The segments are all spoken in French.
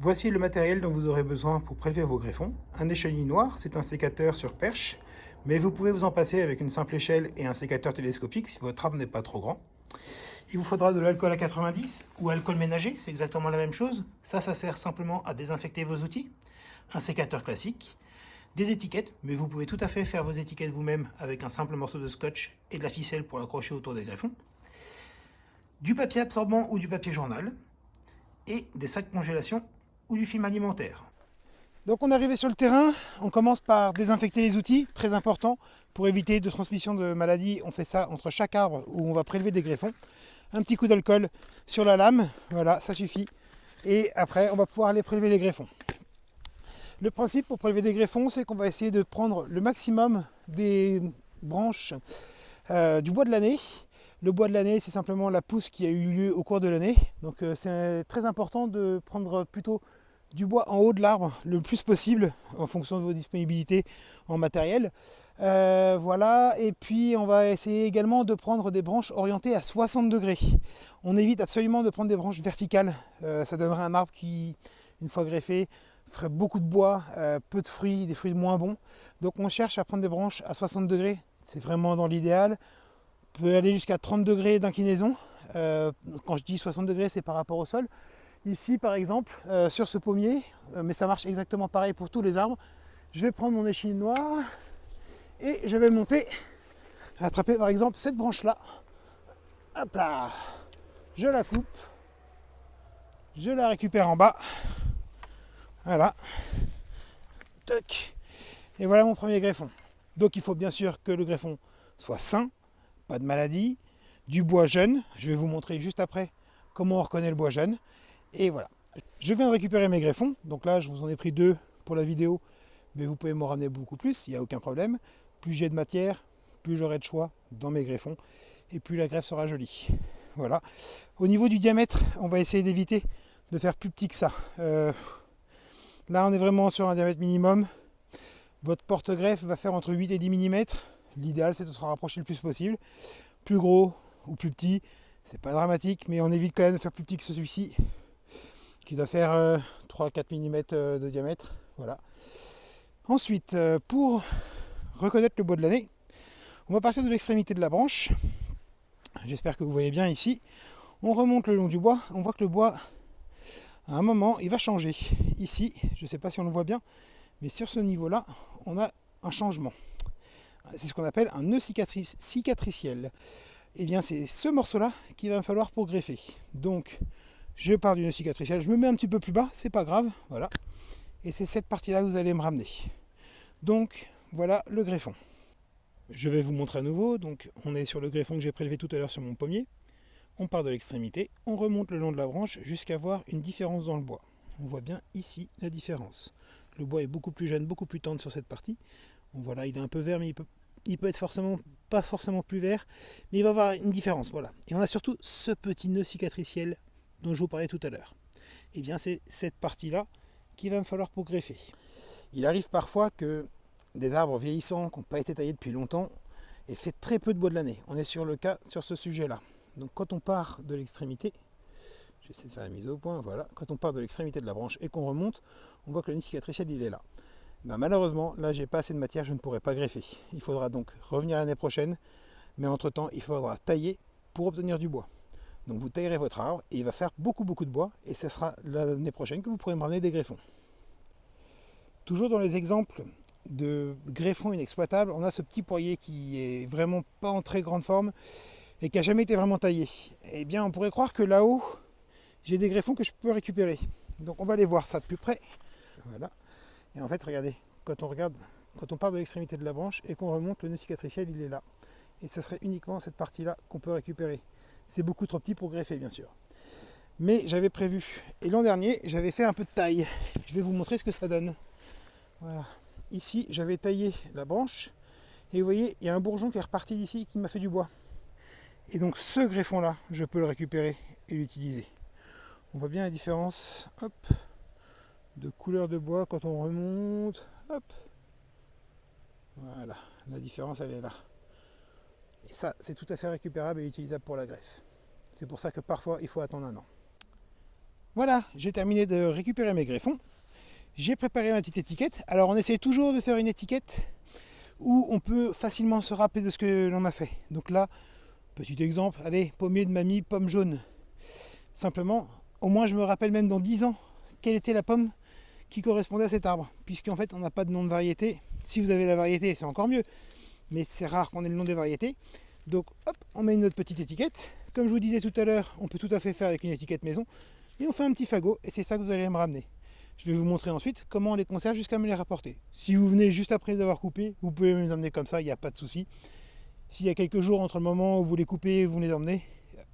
Voici le matériel dont vous aurez besoin pour prélever vos greffons. Un échelier noir, c'est un sécateur sur perche, mais vous pouvez vous en passer avec une simple échelle et un sécateur télescopique si votre arbre n'est pas trop grand. Il vous faudra de l'alcool à 90 ou alcool ménager, c'est exactement la même chose. Ça sert simplement à désinfecter vos outils. Un sécateur classique, des étiquettes, mais vous pouvez tout à fait faire vos étiquettes vous-même avec un simple morceau de scotch et de la ficelle pour l'accrocher autour des greffons. Du papier absorbant ou du papier journal et des sacs congélation ou du film alimentaire. Donc on est arrivé sur le terrain, on commence par désinfecter les outils, très important, pour éviter de transmission de maladies. On fait ça entre chaque arbre où on va prélever des greffons. Un petit coup d'alcool sur la lame, voilà, ça suffit. Et après, on va pouvoir aller prélever les greffons. Le principe pour prélever des greffons, c'est qu'on va essayer de prendre le maximum des branches du bois de l'année. Le bois de l'année, c'est simplement la pousse qui a eu lieu au cours de l'année. Donc c'est très important de prendre plutôt du bois en haut de l'arbre le plus possible en fonction de vos disponibilités en matériel. Voilà, et puis on va essayer également de prendre des branches orientées à 60 degrés. On évite absolument de prendre des branches verticales. Ça donnerait un arbre qui, une fois greffé, ferait beaucoup de bois, peu de fruits, des fruits moins bons. Donc on cherche à prendre des branches à 60 degrés, c'est vraiment dans l'idéal. On peut aller jusqu'à 30 degrés d'inclinaison. Quand je dis 60 degrés, c'est par rapport au sol. Ici, par exemple, sur ce pommier, mais ça marche exactement pareil pour tous les arbres, je vais prendre mon échine noire et je vais monter, attraper par exemple cette branche-là. Hop là, je la coupe, je la récupère en bas. Voilà. Toc. Et voilà mon premier greffon. Donc il faut bien sûr que le greffon soit sain, pas de maladie, du bois jeune. Je vais vous montrer juste après comment on reconnaît le bois jeune. Et voilà. Je viens de récupérer mes greffons. Donc là, je vous en ai pris 2 pour la vidéo, mais vous pouvez m'en ramener beaucoup plus, il n'y a aucun problème. Plus j'ai de matière, plus j'aurai de choix dans mes greffons, et plus la greffe sera jolie. Voilà. Au niveau du diamètre, on va essayer d'éviter de faire plus petit que ça. Là, on est vraiment sur un diamètre minimum. Votre porte-greffe va faire entre 8 et 10 mm. L'idéal, c'est de se rapprocher le plus possible. Plus gros ou plus petit, c'est pas dramatique, mais on évite quand même de faire plus petit que celui-ci, qui doit faire 3-4 mm de diamètre. Voilà. Ensuite, pour reconnaître le bois de l'année, on va partir de l'extrémité de la branche. J'espère que vous voyez bien ici. On remonte le long du bois. On voit que le bois, à un moment, il va changer. Ici, je ne sais pas si on le voit bien, mais sur ce niveau-là, on a un changement. C'est ce qu'on appelle un nœud cicatriciel. Et bien, c'est ce morceau-là qu'il va me falloir pour greffer. Donc, je pars du nœud cicatriciel, je me mets un petit peu plus bas, c'est pas grave, voilà. Et c'est cette partie-là que vous allez me ramener. Donc, voilà le greffon. Je vais vous montrer à nouveau. Donc, on est sur le greffon que j'ai prélevé tout à l'heure sur mon pommier. On part de l'extrémité, on remonte le long de la branche jusqu'à voir une différence dans le bois. On voit bien ici la différence. Le bois est beaucoup plus jeune, beaucoup plus tendre sur cette partie. Bon, voilà, il est un peu vert, mais il peut être pas forcément plus vert, mais il va y avoir une différence. Voilà. Et on a surtout ce petit nœud cicatriciel dont je vous parlais tout à l'heure. Et bien, c'est cette partie-là qu'il va me falloir pour greffer. Il arrive parfois que des arbres vieillissants qui n'ont pas été taillés depuis longtemps aient fait très peu de bois de l'année. On est sur le cas sur ce sujet-là. Donc quand on part de l'extrémité, j'essaie de faire la mise au point, voilà, quand on part de l'extrémité de la branche et qu'on remonte, on voit que le nœud cicatriciel il est là. Ben, malheureusement, là j'ai pas assez de matière, je ne pourrai pas greffer. Il faudra donc revenir l'année prochaine, mais entre-temps, il faudra tailler pour obtenir du bois. Donc vous taillerez votre arbre et il va faire beaucoup de bois et ce sera l'année prochaine que vous pourrez me ramener des greffons. Toujours dans les exemples de greffons inexploitables, on a ce petit poirier qui est vraiment pas en très grande forme et qui n'a jamais été vraiment taillé. Eh bien, on pourrait croire que là-haut, j'ai des greffons que je peux récupérer. Donc on va aller voir ça de plus près. Voilà. Et en fait, regardez, quand on part de l'extrémité de la branche et qu'on remonte, le nœud cicatriciel, il est là. Et ce serait uniquement cette partie-là qu'on peut récupérer. C'est beaucoup trop petit pour greffer, bien sûr. Mais j'avais prévu. Et l'an dernier, j'avais fait un peu de taille. Je vais vous montrer ce que ça donne. Voilà. Ici, j'avais taillé la branche. Et vous voyez, il y a un bourgeon qui est reparti d'ici qui m'a fait du bois. Et donc ce greffon-là, je peux le récupérer et l'utiliser. On voit bien la différence, hop, de couleur de bois quand on remonte, hop. Voilà, la différence elle est là. Et ça, c'est tout à fait récupérable et utilisable pour la greffe. C'est pour ça que parfois, il faut attendre un an. Voilà, j'ai terminé de récupérer mes greffons. J'ai préparé ma petite étiquette. Alors on essaie toujours de faire une étiquette où on peut facilement se rappeler de ce que l'on a fait. Donc là, petit exemple, allez, pommier de mamie, pomme jaune. Simplement, au moins je me rappelle même dans 10 ans quelle était la pomme qui correspondait à cet arbre. Puisqu'en fait on n'a pas de nom de variété. Si vous avez la variété, c'est encore mieux. Mais c'est rare qu'on ait le nom des variétés. Donc hop, on met une autre petite étiquette. Comme je vous disais tout à l'heure, on peut tout à fait faire avec une étiquette maison. Et on fait un petit fagot et c'est ça que vous allez me ramener. Je vais vous montrer ensuite comment on les conserve jusqu'à me les rapporter. Si vous venez juste après les avoir coupés, vous pouvez me les emmener comme ça, il n'y a pas de souci. S'il y a quelques jours entre le moment où vous les coupez et vous me les emmenez,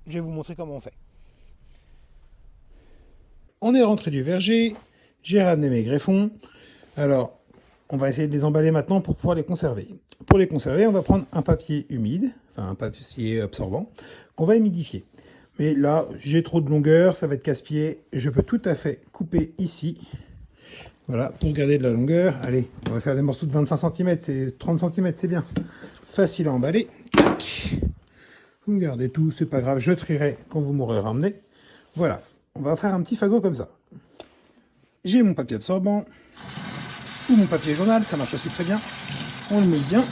je vais vous montrer comment on fait. On est rentré du verger, j'ai ramené mes greffons. Alors, on va essayer de les emballer maintenant pour pouvoir les conserver. Pour les conserver, on va prendre un papier humide, enfin un papier absorbant, qu'on va humidifier. Mais là, j'ai trop de longueur, ça va être casse-pied. Je peux tout à fait couper ici. Voilà, pour garder de la longueur. Allez, on va faire des morceaux de 25 cm, c'est 30 cm, c'est bien. Facile à emballer. Vous gardez tout, c'est pas grave, je trierai quand vous m'aurez ramené. Voilà, on va faire un petit fagot comme ça. J'ai mon papier absorbant, ou mon papier journal, ça marche aussi très bien. On le mouille bien.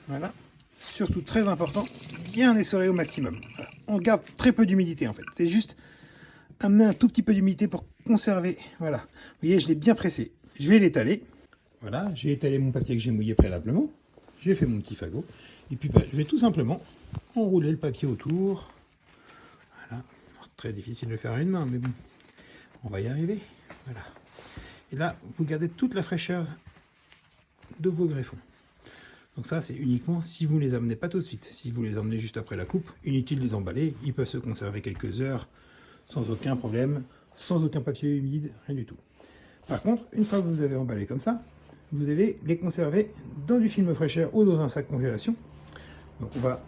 Voilà. Surtout très important, bien essorer au maximum. Voilà. On garde très peu d'humidité en fait. C'est juste amener un tout petit peu d'humidité pour conserver. Voilà. Vous voyez, je l'ai bien pressé. Je vais l'étaler. Voilà, j'ai étalé mon papier que j'ai mouillé préalablement. J'ai fait mon petit fagot. Et puis je vais tout simplement enrouler le papier autour. Voilà. Très difficile de le faire à une main, mais bon, on va y arriver. Voilà. Et là, vous gardez toute la fraîcheur de vos greffons. Donc ça, c'est uniquement si vous ne les amenez pas tout de suite. Si vous les emmenez juste après la coupe, inutile de les emballer. Ils peuvent se conserver quelques heures sans aucun problème, sans aucun papier humide, rien du tout. Par contre, une fois que vous avez emballé comme ça, vous allez les conserver dans du film fraîcheur ou dans un sac congélation. Donc on va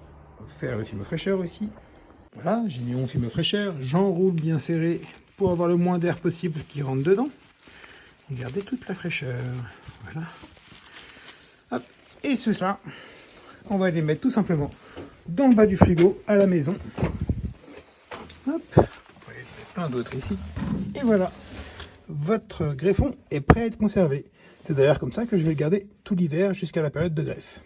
faire le film fraîcheur ici. Voilà, j'ai mis mon film fraîcheur, j'enroule bien serré pour avoir le moins d'air possible qui rentre dedans. Regardez toute la fraîcheur. Voilà. Hop. Et ceux-là, on va les mettre tout simplement dans le bas du frigo à la maison. Hop. On va les mettre plein d'autres ici. Et voilà. Votre greffon est prêt à être conservé. C'est d'ailleurs comme ça que je vais le garder tout l'hiver jusqu'à la période de greffe.